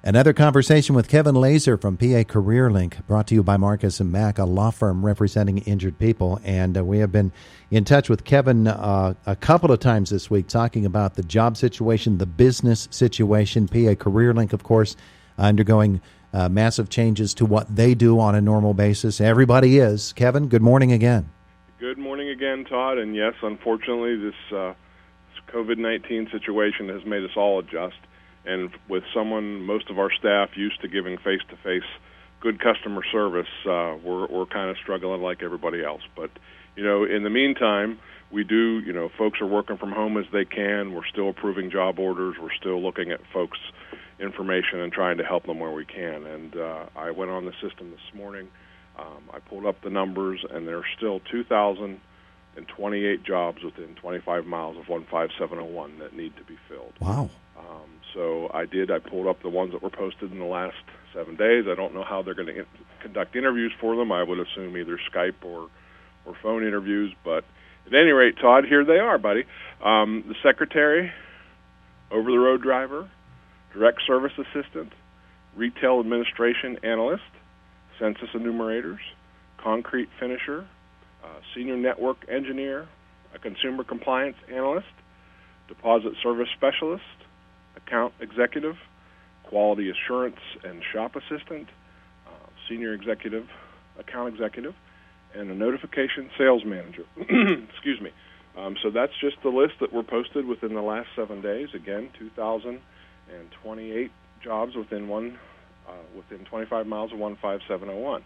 Another conversation with Kevin Lazor from PA Careerlink, brought to you by Marcus and Mack, a law firm representing injured people. And we have been in touch with Kevin a couple of times this week, talking about the job situation, the business situation. PA Careerlink, of course, undergoing massive changes to what they do on a normal basis. Everybody is. Kevin, good morning again. Good morning again, Todd. And yes, unfortunately, this COVID-19 situation has made us all adjust. And with most of our staff used to giving face-to-face good customer service, we're kind of struggling like everybody else. But, in the meantime, we do, folks are working from home as they can. We're still approving job orders. We're still looking at folks' information and trying to help them where we can. And I went on the system this morning. I pulled up the numbers, and there are still 2,028 jobs within 25 miles of 15701 that need to be filled. Wow. So I pulled up the ones that were posted in the last 7 days. I don't know how they're going to conduct interviews for them. I would assume either Skype or phone interviews. But at any rate, Todd, here they are, buddy. The secretary, over-the-road driver, direct service assistant, retail administration analyst, census enumerators, concrete finisher, senior network engineer, a consumer compliance analyst, deposit service specialist, account executive, quality assurance and shop assistant, senior executive, account executive, and a notification sales manager. Excuse me. So that's just the list that were posted within the last 7 days. Again, 2,028 jobs within 25 miles of 15701.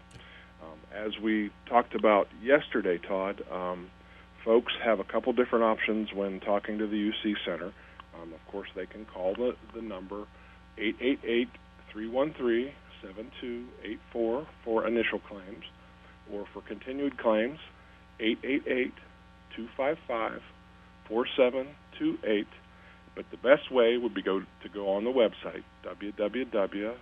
As we talked about yesterday, Todd, folks have a couple different options when talking to the UC Center. Of course, they can call the number 888-313-7284 for initial claims, or for continued claims, 888-255-4728. But the best way would be to go on the website, www.uc.pa.gov,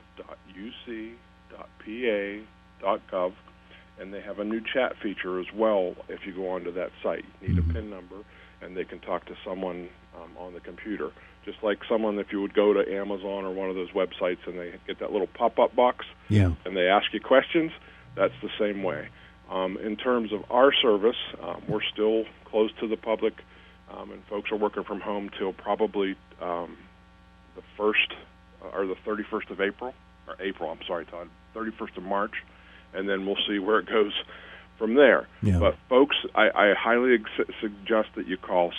and they have a new chat feature as well if you go onto that site. You need a PIN number, and they can talk to someone on the computer. Just like if you would go to Amazon or one of those websites and they get that little pop-up box, and they ask you questions, that's the same way. In terms of our service, we're still closed to the public, and folks are working from home till probably the 31st of April, 31st of March, and then we'll see where it goes from there. Yeah. But folks, I highly suggest that you call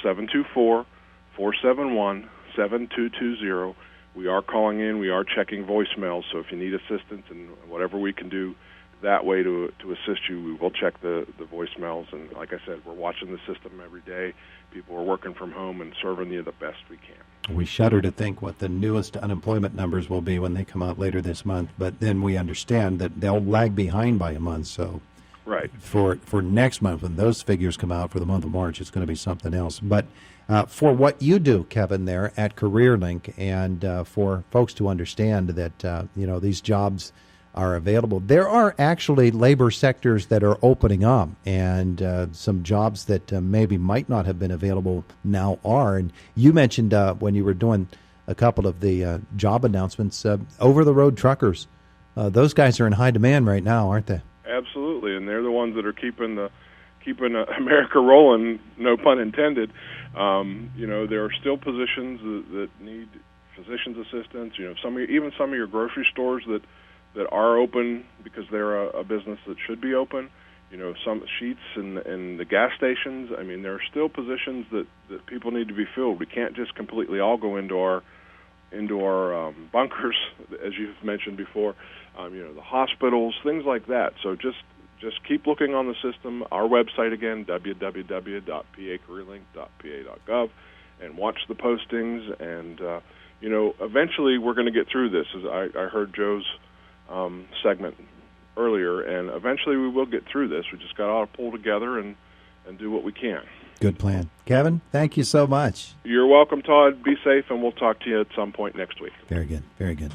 724-471-7220. We are calling in. We are checking voicemails. So if you need assistance and whatever we can do that way to assist you, we will check the voicemails. And like I said, we're watching the system every day. People are working from home and serving you the best we can. We shudder to think what the newest unemployment numbers will be when they come out later this month. But then we understand that they'll lag behind by a month. So right. For next month, when those figures come out for the month of March, it's going to be something else. But for what you do, Kevin, there at CareerLink, and for folks to understand that these jobs are available, there are actually labor sectors that are opening up, and some jobs that maybe might not have been available now are. And you mentioned when you were doing a couple of the job announcements, over-the-road truckers. Those guys are in high demand right now, aren't they? Absolutely, and they're the ones that are keeping America rolling. No pun intended. There are still positions that need physician's assistants. Some of your grocery stores that are open because they're a business that should be open. Some sheets and the gas stations. I mean, there are still positions that people need to be filled. We can't just completely all go into our bunkers, as you've mentioned before. The hospitals, things like that. So just keep looking on the system. Our website again, www.pacareerlink.pa.gov, and watch the postings. And eventually we're going to get through this. As I heard Joe's segment earlier, and eventually we will get through this. We just got to pull together and do what we can. Good plan. Kevin, thank you so much. You're welcome, Todd. Be safe, and we'll talk to you at some point next week. Very good. Very good.